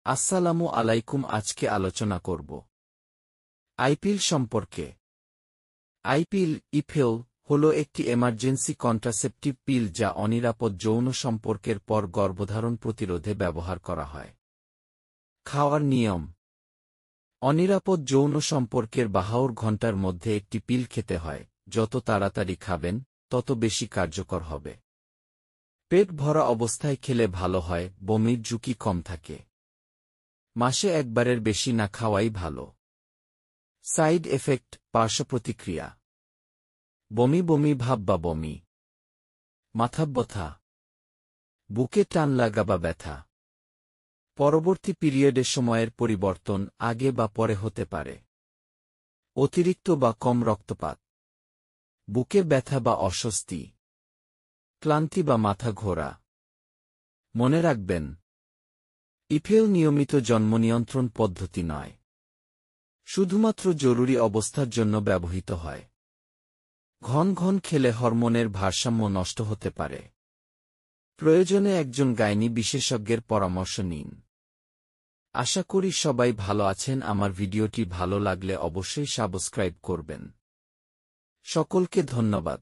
আসসালামু আলাইকুম। আজকে আলোচনা করব আইপিল সম্পর্কে। আইপিল হল একটি এমার্জেন্সি কন্ট্রাসেপটিভ পিল যা অনিরাপদ যৌন সম্পর্কের পর গর্ভধারণ প্রতিরোধে ব্যবহার করা হয়। খাওয়ার নিয়ম: অনিরাপদ যৌন সম্পর্কের 72 ঘণ্টার মধ্যে একটি পিল খেতে হয়। যত তাড়াতাড়ি খাবেন তত বেশি কার্যকর হবে। পেট ভরা অবস্থায় খেলে ভালো হয়, বমির ঝুঁকি কম থাকে। মাসে একবারের বেশি না খাওয়াই ভালো। সাইড এফেক্ট: পার্শ্বপ্রতিক্রিয়া, বমি বমি ভাব বা বমি, মাথা ব্যথা, বুকে টান লাগা বা ব্যথা। পরবর্তী পিরিয়ডের সময়ের পরিবর্তন আগে বা পরে হতে পারে। অতিরিক্ত বা কম রক্তপাত, বুকে ব্যথা বা অস্বস্তি, ক্লান্তি বা মাথা ঘোরা। মনে রাখবেন, ইপিএল নিয়মিত জন্মনিয়ন্ত্রণ পদ্ধতি নয়, শুধুমাত্র জরুরি অবস্থার জন্য ব্যবহৃত হয়। ঘন ঘন খেলে হরমোনের ভারসাম্য নষ্ট হতে পারে। প্রয়োজনে একজন গাইনি বিশেষজ্ঞের পরামর্শ নিন। আশা করি সবাই ভালো আছেন। আমার ভিডিওটি ভালো লাগলে অবশ্যই সাবস্ক্রাইব করবেন। সকলকে ধন্যবাদ।